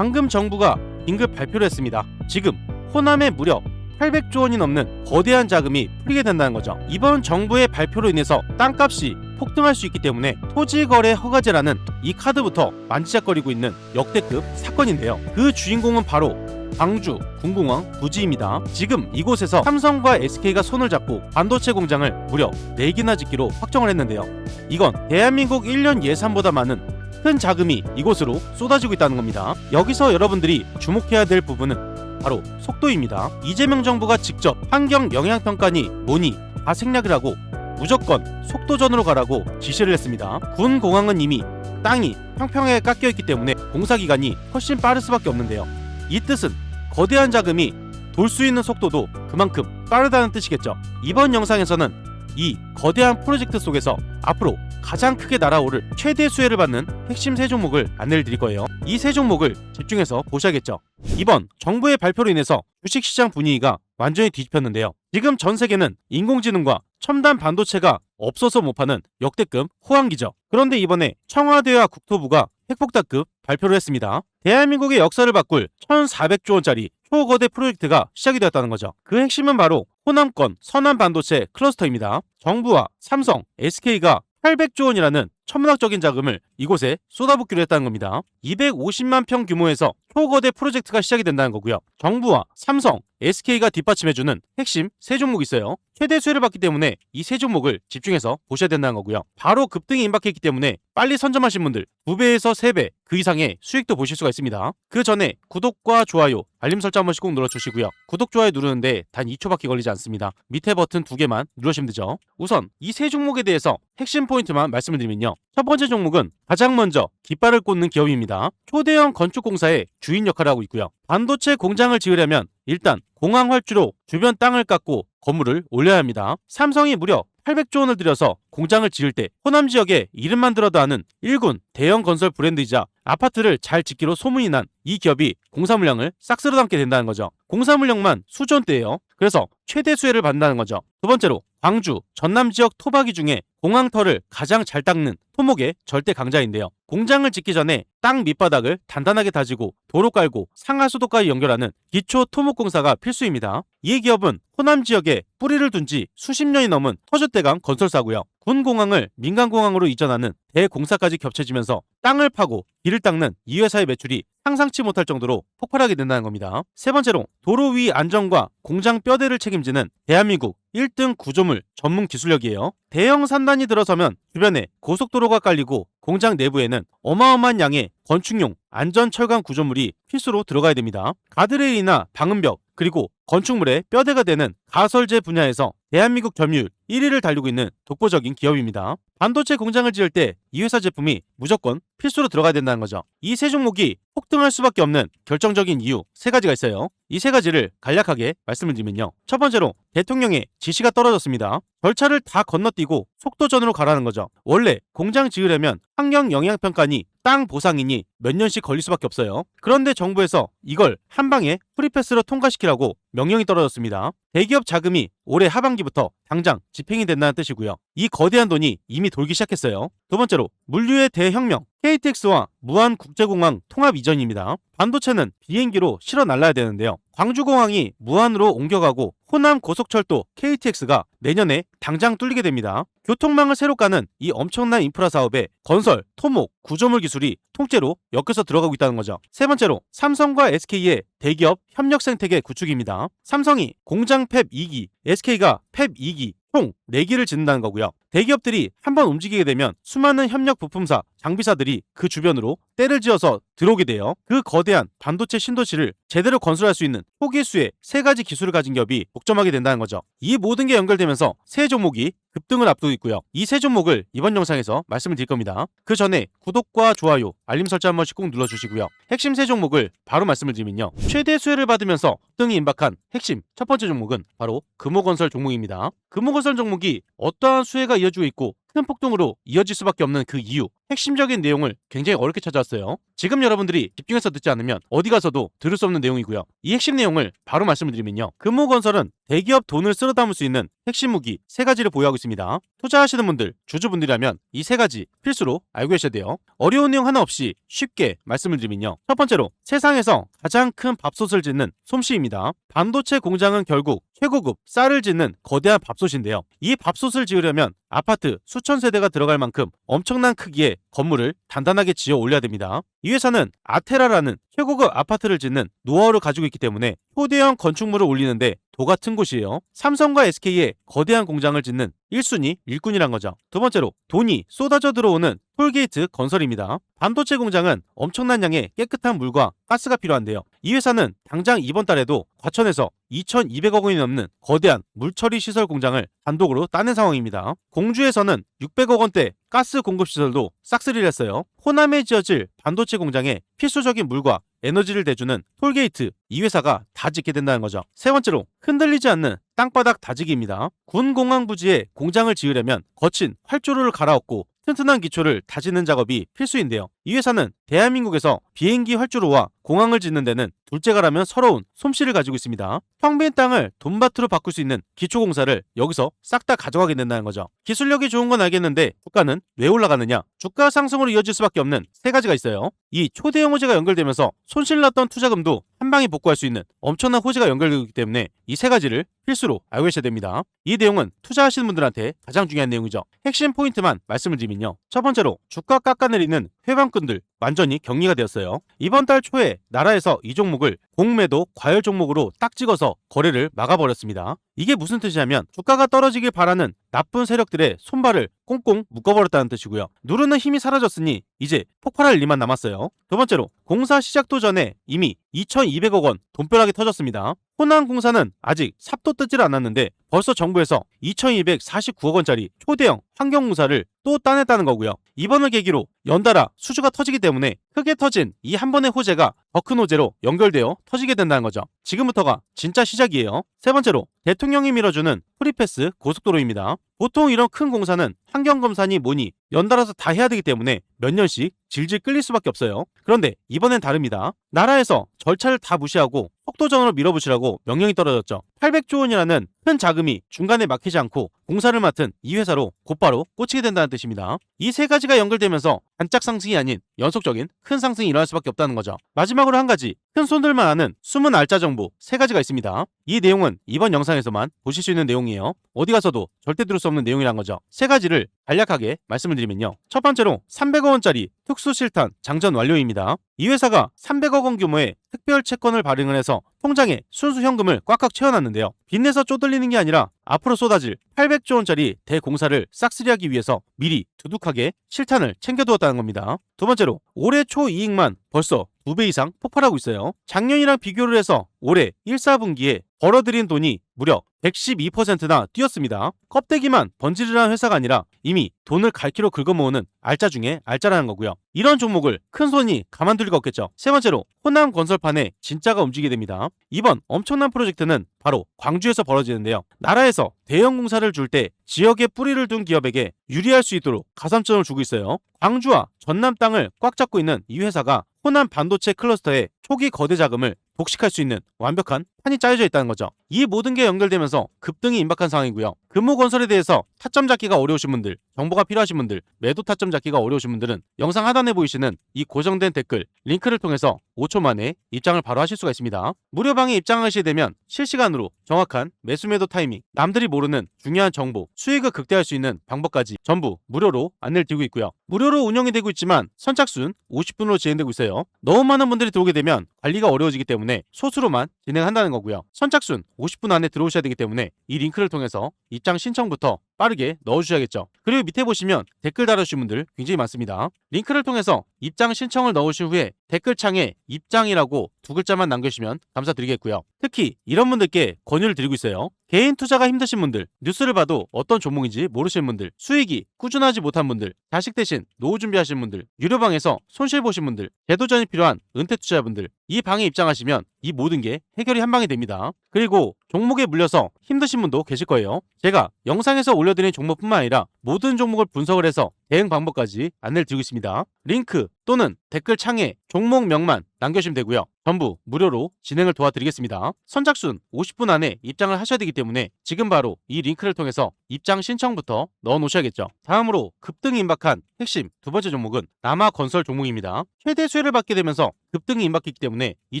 방금 정부가 긴급 발표를 했습니다. 지금 호남에 무려 800조 원이 넘는 거대한 자금이 풀리게 된다는 거죠. 이번 정부의 발표로 인해서 땅값이 폭등할 수 있기 때문에 토지거래 허가제라는 이 카드부터 만지작거리고 있는 역대급 사건인데요. 그 주인공은 바로 광주 군공항 부지입니다. 지금 이곳에서 삼성과 SK가 손을 잡고 반도체 공장을 무려 4개나 짓기로 확정을 했는데요. 이건 대한민국 1년 예산보다 많은 큰 자금이 이곳으로 쏟아지고 있다는 겁니다. 여기서 여러분들이 주목해야 될 부분은 바로 속도입니다. 이재명 정부가 직접 환경 영향평가니 뭐니 다 생략을 하고 무조건 속도전으로 가라고 지시를 했습니다. 군 공항은 이미 땅이 평평하게 깎여있기 때문에 공사기간이 훨씬 빠를 수밖에 없는데요. 이 뜻은 거대한 자금이 돌 수 있는 속도도 그만큼 빠르다는 뜻이겠죠. 이번 영상에서는 이 거대한 프로젝트 속에서 앞으로 가장 크게 날아오를 최대 수혜를 받는 핵심 세 종목을 안내를 드릴 거예요. 이 세 종목을 집중해서 보셔야겠죠. 이번 정부의 발표로 인해서 주식시장 분위기가 완전히 뒤집혔는데요. 지금 전 세계는 인공지능과 첨단 반도체가 없어서 못 파는 역대급 호황기죠. 그런데 이번에 청와대와 국토부가 핵폭탄급 발표를 했습니다. 대한민국의 역사를 바꿀 1,400조 원짜리 초거대 프로젝트가 시작이 되었다는 거죠. 그 핵심은 바로 호남권 선한 반도체 클러스터입니다. 정부와 삼성, SK가 800조 원이라는 천문학적인 자금을 이곳에 쏟아붓기로 했다는 겁니다. 250만 평 규모에서 초거대 프로젝트가 시작이 된다는 거고요. 정부와 삼성, SK가 뒷받침해주는 핵심 세 종목이 있어요. 최대 수혜를 받기 때문에 이 세 종목을 집중해서 보셔야 된다는 거고요. 바로 급등이 임박했기 때문에 빨리 선점하신 분들 2배에서 3배 그 이상의 수익도 보실 수가 있습니다. 그 전에 구독과 좋아요, 알림 설정 한 번씩 꼭 눌러주시고요. 구독, 좋아요 누르는데 단 2초밖에 걸리지 않습니다. 밑에 버튼 2개만 누르시면 되죠. 우선 이 세 종목에 대해서 핵심 포인트만 말씀을 드리면요. 첫 번째 종목은 가장 먼저 깃발을 꽂는 기업입니다. 초대형 건축공사의 주인 역할을 하고 있고요. 반도체 공장을 지으려면 일단 공항 활주로 주변 땅을 깎고 건물을 올려야 합니다. 삼성이 무려 800조 원을 들여서 공장을 지을 때 호남 지역에 이름만 들어도 아는 1군 대형 건설 브랜드이자 아파트를 잘 짓기로 소문이 난 이 기업이 공사 물량을 싹 쓸어 담게 된다는 거죠. 공사 물량만 수조원대예요. 그래서 최대 수혜를 받는다는 거죠. 두 번째로 광주, 전남 지역 토박이 중에 공항터를 가장 잘 닦는 토목의 절대 강자인데요. 공장을 짓기 전에 땅 밑바닥을 단단하게 다지고 도로 깔고 상하수도까지 연결하는 기초 토목공사가 필수입니다. 이 기업은 호남 지역에 뿌리를 둔 지 수십 년이 넘은 터줏대감 건설사고요. 군공항을 민간공항으로 이전하는 대공사까지 겹쳐지면서 땅을 파고 길을 닦는 이 회사의 매출이 상상치 못할 정도로 폭발하게 된다는 겁니다. 세 번째로 도로 위 안전과 공장 뼈대를 책임지는 대한민국 1등 구조물 전문 기술력이에요. 대형 산단이 들어서면 주변에 고속도로가 깔리고 공장 내부에는 어마어마한 양의 건축용 안전 철강 구조물이 필수로 들어가야 됩니다. 가드레일이나 방음벽 그리고 건축물의 뼈대가 되는 가설재 분야에서 대한민국 점유율 1위를 달리고 있는 독보적인 기업입니다. 반도체 공장을 지을 때 이 회사 제품이 무조건 필수로 들어가야 된다는 거죠. 이 세 종목이 폭등할 수밖에 없는 결정적인 이유 3가지가 있어요. 이 3가지를 간략하게 말씀을 드리면요. 첫 번째로 대통령의 지시가 떨어졌습니다. 절차를 다 건너뛰고 속도전으로 가라는 거죠. 원래 공장 지으려면 환경 영향평가니 땅 보상이니 몇 년씩 걸릴 수밖에 없어요. 그런데 정부에서 이걸 한 방에 프리패스로 통과시키라고 명령이 떨어졌습니다. 대기업 자금이 올해 하반기부터 당장 집행이 된다는 뜻이고요. 이 거대한 돈이 이미 돌기 시작했어요. 두 번째로 물류의 대혁명 KTX와 무안국제공항 통합 이전입니다. 반도체는 비행기로 실어 날라야 되는데요. 광주공항이 무안으로 옮겨가고 호남 고속철도 KTX가 내년에 당장 뚫리게 됩니다. 교통망을 새로 까는 이 엄청난 인프라 사업에 건설, 토목, 구조물 기술이 통째로 엮여서 들어가고 있다는 거죠. 세 번째로 삼성과 SK의 대기업 협력 생태계 구축입니다. 삼성이 공장 팹 2기, SK가 팹 2기 총 4기를 짓는다는 거고요. 대기업들이 한번 움직이게 되면 수많은 협력 부품사, 장비사들이 그 주변으로 때를 지어서 들어오게 돼요. 그 거대한 반도체 신도시를 제대로 건설할 수 있는 초기수의 3가지 기술을 가진 기업이 독점하게 된다는 거죠. 이 모든 게 연결되면서 세 종목이 급등을 앞두고 있고요. 이 세 종목을 이번 영상에서 말씀을 드릴 겁니다. 그 전에 구독과 좋아요, 알림 설정 한 번씩 꼭 눌러주시고요. 핵심 세 종목을 바로 말씀을 드리면요. 최대 수혜를 받으면서 급등이 임박한 핵심 첫 번째 종목은 바로 금호건설 종목입니다. 금호건설 종목이 어떠한 수혜가 이어지고 있고 큰 폭등으로 이어질 수밖에 없는 그 이유 핵심적인 내용을 굉장히 어렵게 찾아왔어요. 지금 여러분들이 집중해서 듣지 않으면 어디 가서도 들을 수 없는 내용이고요. 이 핵심 내용을 바로 말씀을 드리면요. 금호건설은 대기업 돈을 쓸어 담을 수 있는 핵심 무기 3가지를 보유하고 있습니다. 투자하시는 분들, 주주분들이라면 이 3가지 필수로 알고 계셔야 돼요. 어려운 내용 하나 없이 쉽게 말씀을 드리면요. 첫 번째로 세상에서 가장 큰 밥솥을 짓는 솜씨입니다. 반도체 공장은 결국 최고급 쌀을 짓는 거대한 밥솥인데요. 이 밥솥을 지으려면 아파트 수천 세대가 들어갈 만큼 엄청난 크기의 건물을 단단하게 지어 올려야 됩니다. 이 회사는 아테라라는 최고급 아파트를 짓는 노하우를 가지고 있기 때문에 초대형 건축물을 올리는데 도 같은 곳이에요. 삼성과 SK의 거대한 공장을 짓는 1순위 일꾼이란 거죠. 두 번째로 돈이 쏟아져 들어오는 톨게이트 건설입니다. 반도체 공장은 엄청난 양의 깨끗한 물과 가스가 필요한데요. 이 회사는 당장 이번 달에도 과천에서 2,200억 원이 넘는 거대한 물처리 시설 공장을 단독으로 따낸 상황입니다. 공주에서는 600억 원대 가스 공급 시설도 싹쓸이를 했어요. 호남에 지어질 반도체 공장에 필수적인 물과 에너지를 대주는 톨게이트, 이 회사가 다 짓게 된다는 거죠. 세 번째로 흔들리지 않는 땅바닥 다지기입니다. 군 공항 부지에 공장을 지으려면 거친 활주로를 갈아엎고 튼튼한 기초를 다지는 작업이 필수인데요. 이 회사는 대한민국에서 비행기 활주로와 공항을 짓는 데는 둘째가라면 서러운 솜씨를 가지고 있습니다. 텅 빈 땅을 돈밭으로 바꿀 수 있는 기초공사를 여기서 싹 다 가져가게 된다는 거죠. 기술력이 좋은 건 알겠는데 주가는 왜 올라가느냐? 주가 상승으로 이어질 수밖에 없는 3가지가 있어요. 이 초대형 호재가 연결되면서 손실났던 투자금도 한 방에 복구할 수 있는 엄청난 호재가 연결되기 때문에 이 3가지를 필수로 알고 계셔야 됩니다. 이 내용은 투자하시는 분들한테 가장 중요한 내용이죠. 핵심 포인트만 말씀을 드리면요. 첫 번째로 주가 깎아내리는 회방꾼들 완전히 격리가 되었어요. 이번 달 초에 나라에서 이 종목을 공매도 과열 종목으로 딱 찍어서 거래를 막아버렸습니다. 이게 무슨 뜻이냐면 주가가 떨어지길 바라는 나쁜 세력들의 손발을 꽁꽁 묶어버렸다는 뜻이고요. 누르는 힘이 사라졌으니 이제 폭발할 일만 남았어요. 두 번째로 공사 시작도 전에 이미 2,200억 원 돈벼락이 터졌습니다. 호남공사는 아직 삽도 뜨질 않았는데 벌써 정부에서 2,249억 원짜리 초대형 환경공사를 또 따냈다는 거고요. 이번을 계기로 연달아 수주가 터지기 때문에 크게 터진 이 한 번의 호재가 더 큰 호재로 연결되어 터지게 된다는 거죠. 지금부터가 진짜 시작이에요. 세 번째로 대통령이 밀어주는 프리패스 고속도로입니다. 보통 이런 큰 공사는 환경검사니 뭐니 연달아서 다 해야 되기 때문에 몇 년씩 질질 끌릴 수밖에 없어요. 그런데 이번엔 다릅니다. 나라에서 절차를 다 무시하고 속도전으로 밀어붙이라고 명령이 떨어졌죠. 800조 원이라는 큰 자금이 중간에 막히지 않고 공사를 맡은 이 회사로 곧바로 꽂히게 된다는 뜻입니다. 이 3가지가 연결되면서 반짝 상승이 아닌 연속적인 큰 상승이 일어날 수밖에 없다는 거죠. 마지막으로 한 가지, 큰 손들만 아는 숨은 알짜 정보 3가지가 있습니다. 이 내용은 이번 영상에서만 보실 수 있는 내용이에요. 어디 가서도 절대 들을 수 없는 내용이란 거죠. 3가지를 간략하게 말씀을 드리면요. 첫 번째로 300억 원짜리 특수실탄 장전 완료입니다. 이 회사가 300억 원 규모의 특별 채권을 발행을 해서 통장에 순수 현금을 꽉꽉 채워놨는데요. 빚내서 쪼들리는 게 아니라 앞으로 쏟아질 800조 원짜리 대공사를 싹쓸이하기 위해서 미리 두둑하게 실탄을 챙겨두었다는 겁니다. 두 번째로 올해 초 이익만 벌써 2배 이상 폭발하고 있어요. 작년이랑 비교를 해서 올해 1, 4분기에 벌어들인 돈이 무려 112%나 뛰었습니다. 껍데기만 번지르르한 회사가 아니라 이미 돈을 갈퀴로 긁어모으는 알짜 중에 알짜라는 거고요. 이런 종목을 큰 손이 가만둘 리가 없겠죠. 세 번째로 호남 건설판에 진짜가 움직이게 됩니다. 이번 엄청난 프로젝트는 바로 광주에서 벌어지는데요. 나라에서 대형 공사를 줄 때 지역에 뿌리를 둔 기업에게 유리할 수 있도록 가산점을 주고 있어요. 광주와 전남 땅을 꽉 잡고 있는 이 회사가 호남 반도체 클러스터의 초기 거대 자금을 독식할 수 있는 완벽한 판이 짜여져 있다는 거죠. 이 모든 게 연결되면서 급등이 임박한 상황이고요. 금호건설에 대해서 타점 잡기가 어려우신 분들, 정보가 필요하신 분들, 매도 타점 잡기가 어려우신 분들은 영상 하단에 보이시는 이 고정된 댓글 링크를 통해서 5초 만에 입장을 바로 하실 수가 있습니다. 무료방에 입장하시게 되면 실시간으로 정확한 매수 매도 타이밍, 남들이 모르는 중요한 정보, 수익을 극대화할 수 있는 방법까지 전부 무료로 안내를 드리고 있고요. 무료로 운영이 되고 있지만 선착순 50분으로 진행되고 있어요. 너무 많은 분들이 들어오게 되면 관리가 어려워지기 때문에 소수로만 진행한다는 거고요. 선착순 50분 안에 들어오셔야 되기 때문에 이 링크를 통해서 입장 신청부터 빠르게 넣어주셔야겠죠. 그리고 밑에 보시면 댓글 달아주신 분들 굉장히 많습니다. 링크를 통해서 입장 신청을 넣으신 후에 댓글창에 입장이라고 2글자만 남겨주시면 감사드리겠고요. 특히 이런 분들께 권유를 드리고 있어요. 개인 투자가 힘드신 분들, 뉴스를 봐도 어떤 종목인지 모르시는 분들, 수익이 꾸준하지 못한 분들, 자식 대신 노후 준비하시는 분들, 유료방에서 손실 보신 분들, 재도전이 필요한 은퇴 투자자분들, 이 방에 입장하시면 이 모든 게 해결이 한 방에 됩니다. 그리고 종목에 물려서 힘드신 분도 계실 거예요. 제가 영상에서 올려드린 종목뿐만 아니라 모든 종목을 분석을 해서 대응 방법까지 안내를 드리고 있습니다. 링크 또는 댓글 창에 종목명만 남겨주시면 되고요. 전부 무료로 진행을 도와드리겠습니다. 선착순 50분 안에 입장을 하셔야 되기 때문에 지금 바로 이 링크를 통해서 입장 신청부터 넣어 놓으셔야겠죠. 다음으로 급등이 임박한 핵심 두 번째 종목은 남아건설 종목입니다. 최대 수혜를 받게 되면서 급등이 임박했기 때문에 이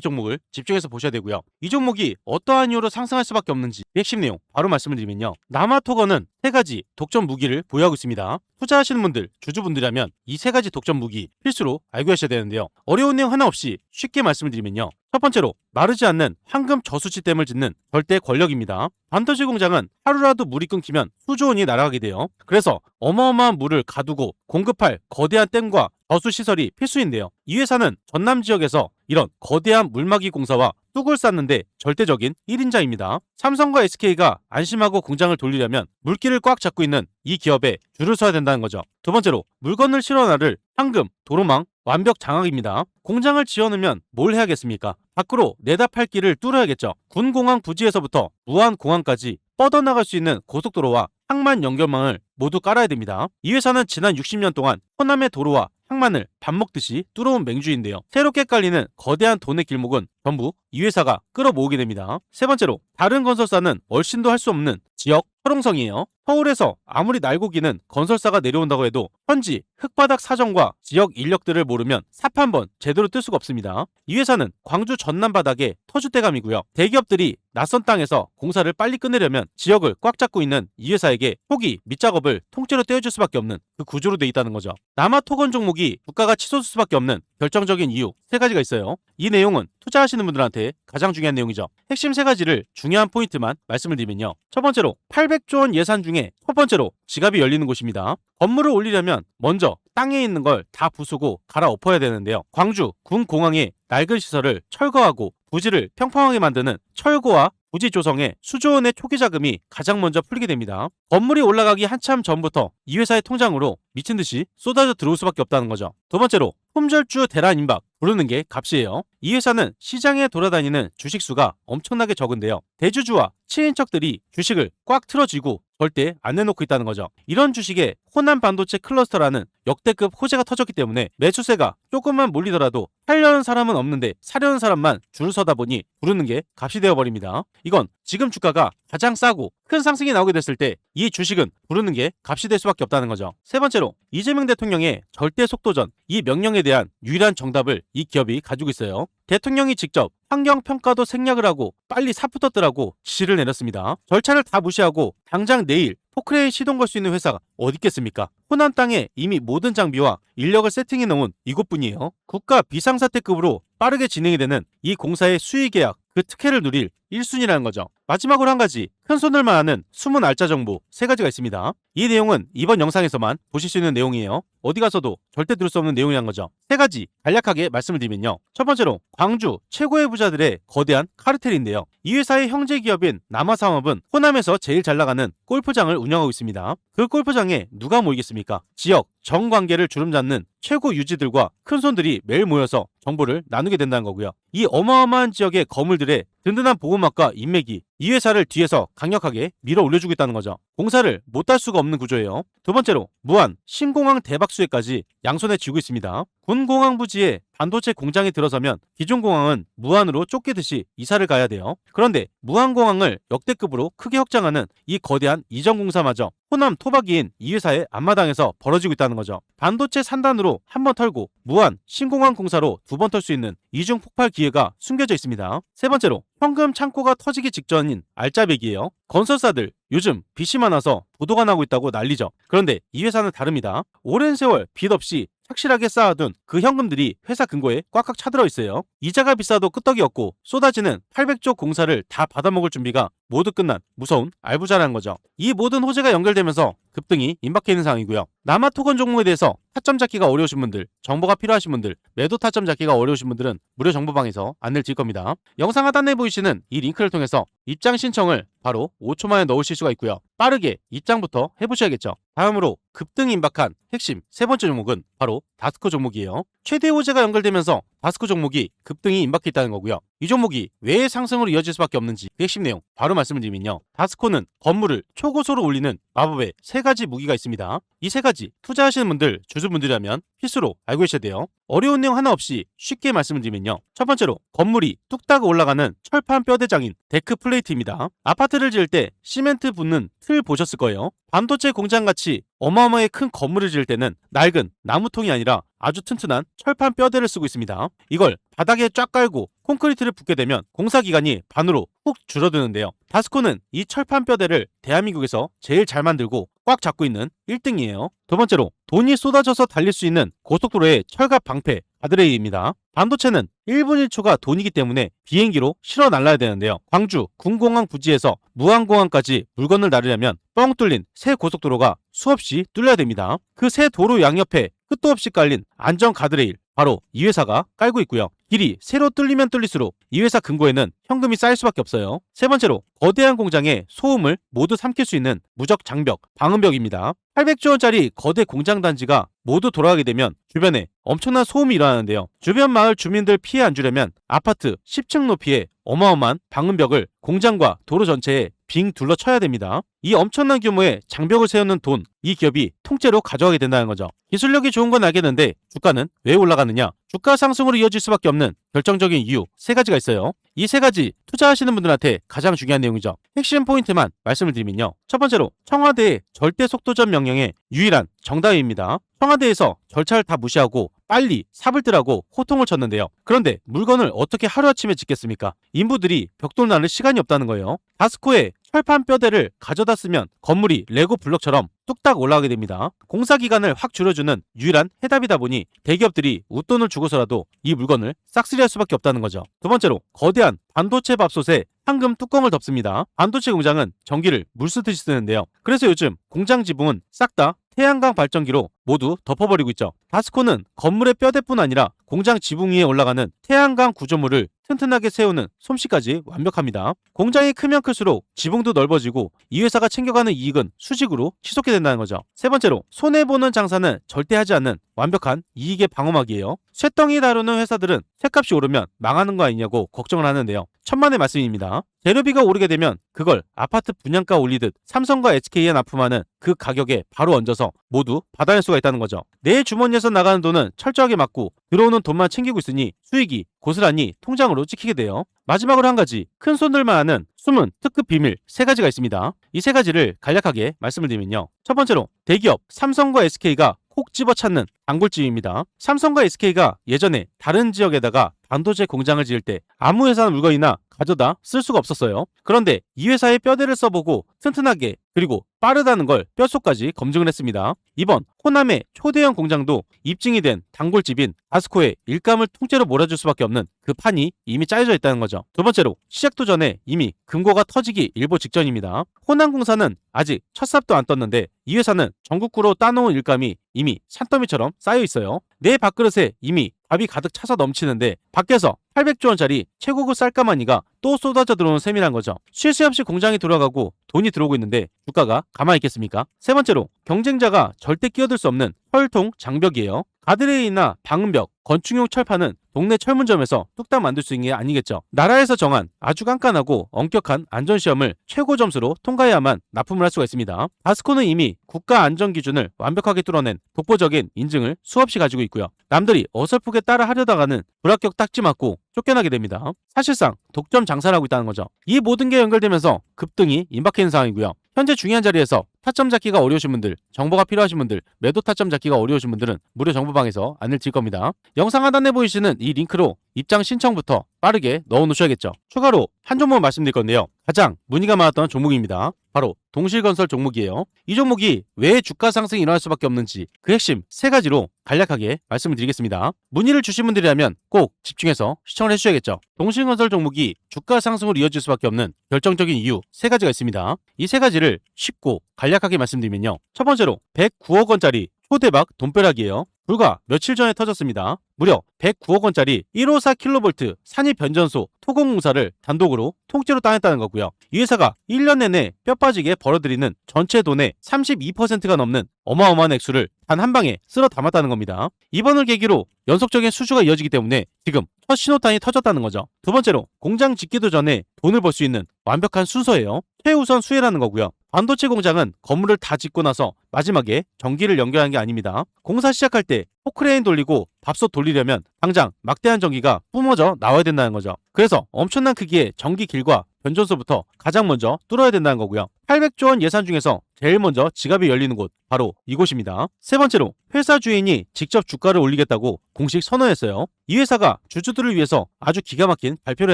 종목을 집중해서 보셔야 되고요. 이 종목이 어떠한 이유로 상승할 수밖에 없는지 핵심 내용 바로 말씀을 드리면요. 남아토건은 세 가지 독점 무기를 보유하고 있습니다. 투자하시는 분들, 주주분들이라면 이 세 가지 독점 무기 필수로 알고 하셔야 되는데요. 어려운 내용 하나 없이 쉽게 말씀을 드리면요. 첫 번째로 마르지 않는 황금 저수지댐을 짓는 절대 권력입니다. 반도체 공장은 하루라도 물이 끊기면 수조 원이 날아가게 돼요. 그래서 어마어마한 물을 가두고 공급할 거대한 댐과 저수 시설이 필수인데요. 이 회사는 전남 지역에서 이런 거대한 물막이 공사와 뚝을 쌓는데 절대적인 1인자입니다. 삼성과 SK가 안심하고 공장을 돌리려면 물기를 꽉 잡고 있는 이 기업에 줄을 서야 된다는 거죠. 두 번째로 물건을 실어 나를 황금, 도로망, 완벽 장악입니다. 공장을 지어놓으면 뭘 해야겠습니까? 밖으로 내다 팔 길을 뚫어야겠죠. 군공항 부지에서부터 무안공항까지 뻗어나갈 수 있는 고속도로와 항만 연결망을 모두 깔아야 됩니다. 이 회사는 지난 60년 동안 호남의 도로와 항만을 밥 먹듯이 뚫어온 맹주인데요. 새롭게 깔리는 거대한 돈의 길목은 전부 이 회사가 끌어모으게 됩니다. 세 번째로 다른 건설사는 얼씬도 할 수 없는 지역 허롱성이에요. 서울에서 아무리 날고기는 건설사가 내려온다고 해도 현지 흙바닥 사정과 지역 인력들을 모르면 삽 한 번 제대로 뜰 수가 없습니다. 이 회사는 광주 전남 바닥의 터줏대감이고요. 대기업들이 낯선 땅에서 공사를 빨리 끝내려면 지역을 꽉 잡고 있는 이 회사에게 초기 밑작업을 통째로 떼어줄 수밖에 없는 그 구조로 돼 있다는 거죠. 남아토건 종목이 주가가 치솟을 수밖에 없는 결정적인 이유 세 가지가 있어요. 이 내용은 투자하시는 분들한테 가장 중요한 내용이죠. 핵심 세 가지를 중요한 포인트만 말씀을 드리면요. 첫 번째로 800조 원 예산 중에 첫 번째로 지갑이 열리는 곳입니다. 건물을 올리려면 먼저 땅에 있는 걸 다 부수고 갈아엎어야 되는데요. 광주 군공항의 낡은 시설을 철거하고 부지를 평평하게 만드는 철거와 부지 조성에 수조 원의 초기 자금이 가장 먼저 풀리게 됩니다. 건물이 올라가기 한참 전부터 이 회사의 통장으로 미친 듯이 쏟아져 들어올 수밖에 없다는 거죠. 두 번째로 품절주 대란 임박, 부르는 게 값이에요. 이 회사는 시장에 돌아다니는 주식수가 엄청나게 적은데요. 대주주와 친인척들이 주식을 꽉 틀어쥐고 절대 안 내놓고 있다는 거죠. 이런 주식에 호남 반도체 클러스터라는 역대급 호재가 터졌기 때문에 매수세가 조금만 몰리더라도 팔려는 사람은 없는데 사려는 사람만 줄을 서다 보니 부르는 게 값이 되어버립니다. 이건 지금 주가가 가장 싸고 큰 상승이 나오게 됐을 때 이 주식은 부르는 게 값이 될 수밖에 없다는 거죠. 세 번째로 이재명 대통령의 절대 속도전, 이 명령에 대한 유일한 정답을 이 기업이 가지고 있어요. 대통령이 직접 환경평가도 생략을 하고 빨리 사부터 뜨라고 지시를 내렸습니다. 절차를 다 무시하고 당장 내일 포크레인 시동 걸 수 있는 회사가 어디 있겠습니까? 호남 땅에 이미 모든 장비와 인력을 세팅해 놓은 이곳뿐이에요. 국가 비상사태급으로 빠르게 진행이 되는 이 공사의 수의 계약, 그 특혜를 누릴 1순위라는 거죠. 마지막으로 한 가지, 큰손을만 하는 숨은 알짜 정보 세 가지가 있습니다. 이 내용은 이번 영상에서만 보실 수 있는 내용이에요. 어디 가서도 절대 들을 수 없는 내용이란 거죠. 세 가지 간략하게 말씀을 드리면요. 첫 번째로 광주 최고의 부자들의 거대한 카르텔인데요. 이 회사의 형제 기업인 남아상업은 호남에서 제일 잘 나가는 골프장을 운영하고 있습니다. 그 골프장에 누가 모이겠습니까? 지역, 정관계를 주름잡는 최고 유지들과 큰손들이 매일 모여서 정보를 나누게 된다는 거고요. 이 어마어마한 지역의 거물들의 든든한 보호막과 인맥이 이 회사를 뒤에서 강력하게 밀어 올려주고 있다는 거죠. 공사를 못할 수가 없는 구조예요. 두 번째로 무안 신공항 대박 수혜까지 양손에 쥐고 있습니다. 군공항 부지에 반도체 공장이 들어서면 기존 공항은 무안으로 쫓기듯이 이사를 가야 돼요. 그런데 무안공항을 역대급으로 크게 확장하는 이 거대한 이전 공사마저 호남 토박이인 이 회사의 앞마당에서 벌어지고 있다는 거죠. 반도체 산단으로 한 번 털고 무안 신공항 공사로 두 번 털 수 있는 이중 폭발 기회가 숨겨져 있습니다. 세 번째로 현금 창고가 터지기 직전인 알짜배기예요. 건설사들 요즘 빚이 많아서 부도가 나고 있다고 난리죠. 그런데 이 회사는 다릅니다. 오랜 세월 빚 없이 착실하게 쌓아둔 그 현금들이 회사 금고에 꽉꽉 차들어 있어요. 이자가 비싸도 끄떡이 없고 쏟아지는 800조 공사를 다 받아먹을 준비가 모두 끝난 무서운 알부자라는 거죠. 이 모든 호재가 연결되면서 급등이 임박해 있는 상황이고요. 남아토건 종목에 대해서 타점 잡기가 어려우신 분들, 정보가 필요하신 분들, 매도 타점 잡기가 어려우신 분들은 무료 정보방에서 안내를 드릴 겁니다. 영상 하단에 보이시는 이 링크를 통해서 입장 신청을 바로 5초 만에 넣으실 수가 있고요. 빠르게 입장부터 해보셔야겠죠. 다음으로 급등 임박한 핵심 세 번째 종목은 바로 다스코 종목이에요. 최대 호재가 연결되면서 다스코 종목이 급등이 임박해 있다는 거고요. 이 종목이 왜 상승으로 이어질 수밖에 없는지 그 핵심 내용 바로 말씀을 드리면요. 다스코는 건물을 초고소로 올리는 마법의 3가지 무기가 있습니다. 이 3가지 투자하시는 분들, 주주분들이라면 필수로 알고 계셔야 돼요. 어려운 내용 하나 없이 쉽게 말씀을 드리면요. 첫 번째로 건물이 뚝딱 올라가는 철판 뼈대장인 데크 플레이트입니다. 아파트를 지을 때 시멘트 붓는 틀 보셨을 거예요. 반도체 공장같이 어마어마하게 큰 건물을 지을 때는 낡은 나무통이 아니라 아주 튼튼한 철판 뼈대를 쓰고 있습니다. 이걸 바닥에 쫙 깔고 콘크리트를 붓게 되면 공사 기간이 반으로 훅 줄어드는데요. 다스코는 이 철판 뼈대를 대한민국에서 제일 잘 만들고 꽉 잡고 있는 1등이에요. 두 번째로 돈이 쏟아져서 달릴 수 있는 고속도로의 철갑 방패 가드레일입니다. 반도체는 1분 1초가 돈이기 때문에 비행기로 실어 날라야 되는데요. 광주 군공항 부지에서 무안공항까지 물건을 나르려면 뻥 뚫린 새 고속도로가 수없이 뚫려야 됩니다. 그 새 도로 양옆에 끝도 없이 깔린 안전 가드레일, 바로 이 회사가 깔고 있고요. 길이 새로 뚫리면 뚫릴수록 이 회사 금고에는 현금이 쌓일 수밖에 없어요. 세 번째로 거대한 공장의 소음을 모두 삼킬 수 있는 무적 장벽, 방음벽입니다. 800조 원짜리 거대 공장 단지가 모두 돌아가게 되면 주변에 엄청난 소음이 일어나는데요. 주변 마을 주민들 피해 안 주려면 아파트 10층 높이의 어마어마한 방음벽을 공장과 도로 전체에 빙 둘러쳐야 됩니다. 이 엄청난 규모의 장벽을 세우는 돈, 이 기업이 통째로 가져가게 된다는 거죠. 기술력이 좋은 건 알겠는데 주가는 왜 올라가느냐? 주가 상승으로 이어질 수밖에 없는 결정적인 이유 3가지가 있어요. 이 3가지 투자하시는 분들한테 가장 중요한 내용이죠. 핵심 포인트만 말씀을 드리면요. 첫 번째로 청와대의 절대 속도전 명령의 유일한 정답입니다. 청와대에서 절차를 다 무시하고 빨리 삽을 뜨라고 호통을 쳤는데요. 그런데 물건을 어떻게 하루아침에 짓겠습니까? 인부들이 벽돌 나를 시간이 없다는 거예요. 다스코의 철판 뼈대를 가져다 쓰면 건물이 레고 블록처럼 뚝딱 올라가게 됩니다. 공사 기간을 확 줄여주는 유일한 해답이다 보니 대기업들이 웃돈을 주고서라도 이 물건을 싹쓸이할 수밖에 없다는 거죠. 두 번째로 거대한 반도체 밥솥에 황금 뚜껑을 덮습니다. 반도체 공장은 전기를 물쓰듯이 쓰는데요. 그래서 요즘 공장 지붕은 싹 다 태양광 발전기로 모두 덮어버리고 있죠. 다스코는 건물의 뼈대뿐 아니라 공장 지붕 위에 올라가는 태양광 구조물을 튼튼하게 세우는 솜씨까지 완벽합니다. 공장이 크면 클수록 지붕도 넓어지고 이 회사가 챙겨가는 이익은 수직으로 치솟게 된다는 거죠. 세 번째로 손해보는 장사는 절대 하지 않는 완벽한 이익의 방어막이에요. 쇠덩이 다루는 회사들은 쇠값이 오르면 망하는 거 아니냐고 걱정을 하는데요. 천만의 말씀입니다. 재료비가 오르게 되면 그걸 아파트 분양가 올리듯 삼성과 SK에 납품하는 그 가격에 바로 얹어서 모두 받아낼 수가 있다는 거죠. 내 주머니에서 나가는 돈은 철저하게 막고 들어오는 돈만 챙기고 있으니 수익이 고스란히 통장으로 찍히게 돼요. 마지막으로 한 가지, 큰 손들만 아는 숨은 특급 비밀 3가지가 있습니다. 이 3가지를 간략하게 말씀을 드리면요. 첫 번째로 대기업 삼성과 SK가 콕 집어찾는 단골집입니다. 삼성과 SK가 예전에 다른 지역에다가 반도체 공장을 지을 때 아무 회사 물건이나 가져다 쓸 수가 없었어요. 그런데 이 회사의 뼈대를 써보고 튼튼하게 그리고 빠르다는 걸 뼛속까지 검증을 했습니다. 이번 호남의 초대형 공장도 입증이 된 단골집인 다스코의 일감을 통째로 몰아줄 수밖에 없는 그 판이 이미 짜여져 있다는 거죠. 두 번째로 시작도 전에 이미 금고가 터지기 일보 직전입니다. 호남공사는 아직 첫 삽도 안 떴는데 이 회사는 전국구로 따놓은 일감이 이미 산더미처럼 쌓여 있어요. 내 밥그릇에 이미 밥이 가득 차서 넘치는데 밖에서 800조 원짜리 최고급 쌀가마니가 또 쏟아져 들어오는 셈이란 거죠. 쉴 새 없이 공장이 돌아가고 돈이 들어오고 있는데 주가가 가만히 있겠습니까? 세 번째로 경쟁자가 절대 끼어들 수 없는 혈통 장벽이에요. 가드레일이나 방음벽, 건축용 철판은 동네 철문점에서 뚝딱 만들 수 있는 게 아니겠죠. 나라에서 정한 아주 깐깐하고 엄격한 안전시험을 최고 점수로 통과해야만 납품을 할 수가 있습니다. 다스코는 이미 국가 안전 기준을 완벽하게 뚫어낸 독보적인 인증을 수없이 가지고 있고요. 남들이 어설프게 따라 하려다가는 불합격 딱지 맞고 쫓겨나게 됩니다. 사실상 독점 장사를 하고 있다는 거죠. 이 모든 게 연결되면서 급등이 임박해 있는 상황이고요. 현재 중요한 자리에서 타점 잡기가 어려우신 분들, 정보가 필요하신 분들, 매도 타점 잡기가 어려우신 분들은 무료 정보방에서 안내를 드릴 겁니다. 영상 하단에 보이시는 이 링크로 입장 신청부터 빠르게 넣어놓으셔야겠죠. 추가로 한 종목 말씀드릴 건데요. 가장 문의가 많았던 종목입니다. 바로 동실건설 종목이에요. 이 종목이 왜 주가 상승이 일어날 수밖에 없는지 그 핵심 3가지로 간략하게 말씀을 드리겠습니다. 문의를 주신 분들이라면 꼭 집중해서 시청을 해주셔야겠죠. 동실건설 종목이 주가 상승으로 이어질 수밖에 없는 결정적인 이유 3가지가 있습니다. 이 3가지를 쉽고 간략하게 간략하게 말씀드리면요. 첫 번째로 109억 원짜리 초대박 돈벼락이에요. 불과 며칠 전에 터졌습니다. 무려 109억 원짜리 154kV 산입 변전소 토공공사를 단독으로 통째로 따냈다는 거고요. 이 회사가 1년 내내 뼈 빠지게 벌어들이는 전체 돈의 32%가 넘는 어마어마한 액수를 단 한 방에 쓸어 담았다는 겁니다. 이번을 계기로 연속적인 수주가 이어지기 때문에 지금 첫 신호탄이 터졌다는 거죠. 두 번째로 공장 짓기도 전에 돈을 벌 수 있는 완벽한 순서예요. 최우선 수혜라는 거고요. 반도체 공장은 건물을 다 짓고 나서 마지막에 전기를 연결하는 게 아닙니다. 공사 시작할 때 포크레인 돌리고 밥솥 돌리려면 당장 막대한 전기가 뿜어져 나와야 된다는 거죠. 그래서 엄청난 크기의 전기 길과 변전소부터 가장 먼저 뚫어야 된다는 거고요. 800조 원 예산 중에서 제일 먼저 지갑이 열리는 곳 바로 이곳입니다. 세 번째로 회사 주인이 직접 주가를 올리겠다고 공식 선언했어요. 이 회사가 주주들을 위해서 아주 기가 막힌 발표를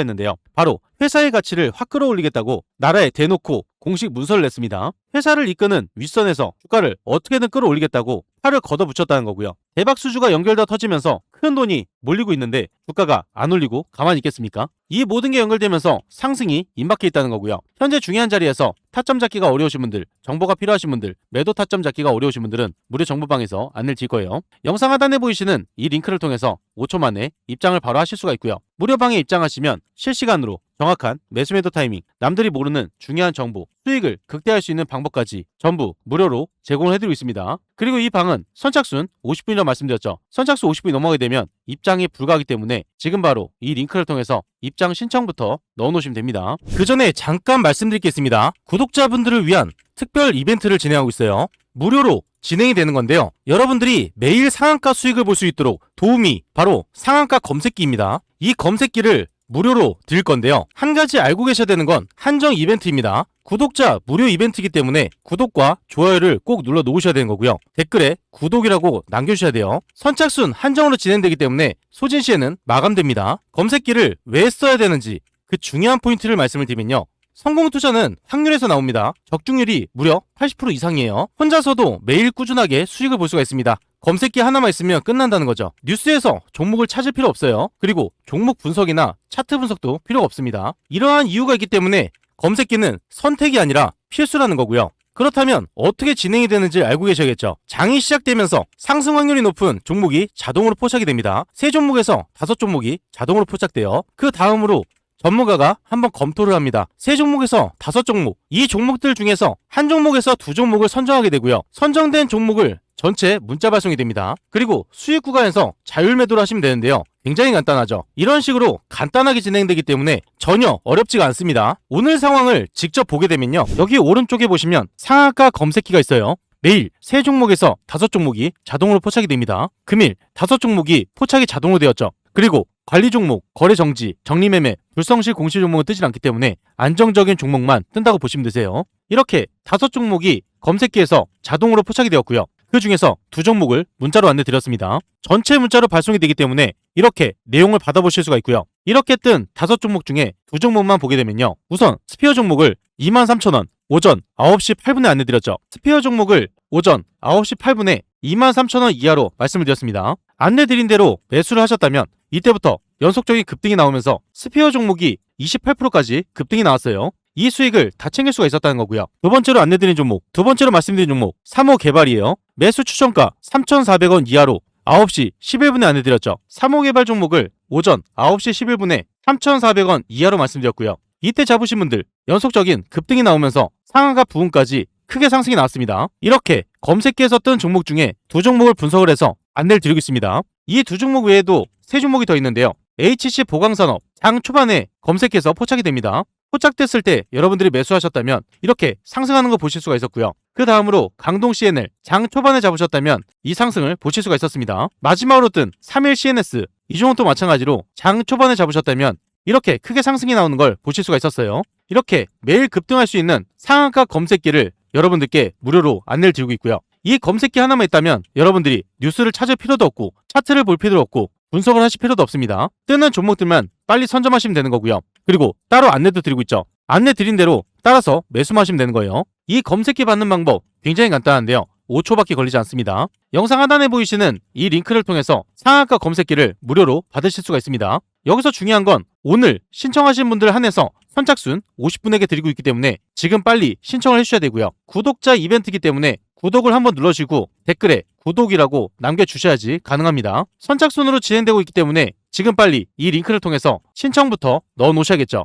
했는데요. 바로 회사의 가치를 확 끌어올리겠다고 나라에 대놓고 공식 문서를 냈습니다. 회사를 이끄는 윗선에서 주가를 어떻게든 끌어올리겠다고 팔을 걷어붙였다는 거고요. 대박 수주가 연결되어 터지면서 큰 돈이 몰리고 있는데 주가가 안 올리고 가만히 있겠습니까? 이 모든 게 연결되면서 상승이 임박해 있다는 거고요. 현재 중요한 자리에서 타점 잡기가 어려우신 분들, 정보가 필요하신 분들, 매도 타점 잡기가 어려우신 분들은 무료 정보방에서 안내를 드릴 거예요. 영상 하단에 보이시는 이 링크를 통해서 5초 만에 입장을 바로 하실 수가 있고요. 무료방에 입장하시면 실시간으로 정확한 매수 매도 타이밍, 남들이 모르는 중요한 정보, 수익을 극대화할 수 있는 방법까지 전부 무료로 제공을 해드리고 있습니다. 그리고 이 방은 선착순 50분이라고 말씀드렸죠. 선착순 50분이 넘어가게 되면 입장이 불가하기 때문에 지금 바로 이 링크를 통해서 입장 신청부터 넣어놓으시면 됩니다. 그 전에 잠깐 말씀드리겠습니다. 구독자분들을 위한 특별 이벤트를 진행하고 있어요. 무료로 진행이 되는 건데요. 여러분들이 매일 상한가 수익을 볼 수 있도록 도움이 바로 상한가 검색기입니다. 이 검색기를 무료로 드릴 건데요. 한 가지 알고 계셔야 되는 건 한정 이벤트입니다. 구독자 무료 이벤트이기 때문에 구독과 좋아요를 꼭 눌러 놓으셔야 되는 거고요. 댓글에 구독이라고 남겨주셔야 돼요. 선착순 한정으로 진행되기 때문에 소진 시에는 마감됩니다. 검색기를 왜 써야 되는지 그 중요한 포인트를 말씀을 드리면요. 성공 투자는 확률에서 나옵니다. 적중률이 무려 80% 이상이에요. 혼자서도 매일 꾸준하게 수익을 볼 수가 있습니다. 검색기 하나만 있으면 끝난다는 거죠. 뉴스에서 종목을 찾을 필요 없어요. 그리고 종목 분석이나 차트 분석도 필요가 없습니다. 이러한 이유가 있기 때문에 검색기는 선택이 아니라 필수라는 거고요. 그렇다면 어떻게 진행이 되는지 알고 계셔야겠죠. 장이 시작되면서 상승 확률이 높은 종목이 자동으로 포착이 됩니다. 3종목에서 5종목이 자동으로 포착돼요. 그 다음으로 전문가가 한번 검토를 합니다. 3종목에서 5종목, 이 종목들 중에서 한 종목에서 2종목을 선정하게 되고요. 선정된 종목을 전체 문자 발송이 됩니다. 그리고 수익 구간에서 자율 매도를 하시면 되는데요. 굉장히 간단하죠. 이런 식으로 간단하게 진행되기 때문에 전혀 어렵지가 않습니다. 오늘 상황을 직접 보게 되면요. 여기 오른쪽에 보시면 상한가 검색기가 있어요. 매일 3종목에서 5종목이 자동으로 포착이 됩니다. 금일 5종목이 포착이 자동으로 되었죠. 그리고 관리 종목, 거래 정지, 정리 매매, 불성실 공시 종목은 뜨지 않기 때문에 안정적인 종목만 뜬다고 보시면 되세요. 이렇게 5종목이 검색기에서 자동으로 포착이 되었고요. 그 중에서 2종목을 문자로 안내 드렸습니다. 전체 문자로 발송이 되기 때문에 이렇게 내용을 받아보실 수가 있고요. 이렇게 뜬 5종목 중에 2종목만 보게 되면요. 우선 스피어 종목을 23,000원 오전 9시 8분에 안내 드렸죠. 스피어 종목을 오전 9시 8분에 23,000원 이하로 말씀을 드렸습니다. 안내 드린 대로 매수를 하셨다면 이때부터 연속적인 급등이 나오면서 스피어 종목이 28%까지 급등이 나왔어요. 이 수익을 다 챙길 수가 있었다는 거고요. 두 번째로 안내드린 종목, 두 번째로 말씀드린 종목 3호 개발이에요. 매수 추천가 3,400원 이하로 9시 11분에 안내드렸죠. 3호 개발 종목을 오전 9시 11분에 3,400원 이하로 말씀드렸고요. 이때 잡으신 분들 연속적인 급등이 나오면서 상한가 부분까지 크게 상승이 나왔습니다. 이렇게 검색기에서 뜬 종목 중에 2종목을 분석을 해서 안내를 드리고 있습니다. 이 2종목 외에도 3종목이 더 있는데요. HC 보강산업 장 초반에 검색해서 포착이 됩니다. 포착됐을 때 여러분들이 매수하셨다면 이렇게 상승하는 거 보실 수가 있었고요. 그 다음으로 강동 CNL 장 초반에 잡으셨다면 이 상승을 보실 수가 있었습니다. 마지막으로 뜬 3일 CNS 이 종목도 마찬가지로 장 초반에 잡으셨다면 이렇게 크게 상승이 나오는 걸 보실 수가 있었어요. 이렇게 매일 급등할 수 있는 상한가 검색기를 여러분들께 무료로 안내를 드리고 있고요. 이 검색기 하나만 있다면 여러분들이 뉴스를 찾을 필요도 없고 차트를 볼 필요도 없고 분석을 하실 필요도 없습니다. 뜨는 종목들만 빨리 선점하시면 되는 거고요. 그리고 따로 안내도 드리고 있죠. 안내 드린 대로 따라서 매수만 하시면 되는 거예요. 이 검색기 받는 방법 굉장히 간단한데요. 5초밖에 걸리지 않습니다. 영상 하단에 보이시는 이 링크를 통해서 상한가 검색기를 무료로 받으실 수가 있습니다. 여기서 중요한 건 오늘 신청하신 분들 한해서 선착순 50분에게 드리고 있기 때문에 지금 빨리 신청을 해주셔야 되고요. 구독자 이벤트이기 때문에 구독을 한번 눌러주시고 댓글에 구독이라고 남겨주셔야지 가능합니다. 선착순으로 진행되고 있기 때문에 지금 빨리 이 링크를 통해서 신청부터 넣어 놓으셔야겠죠.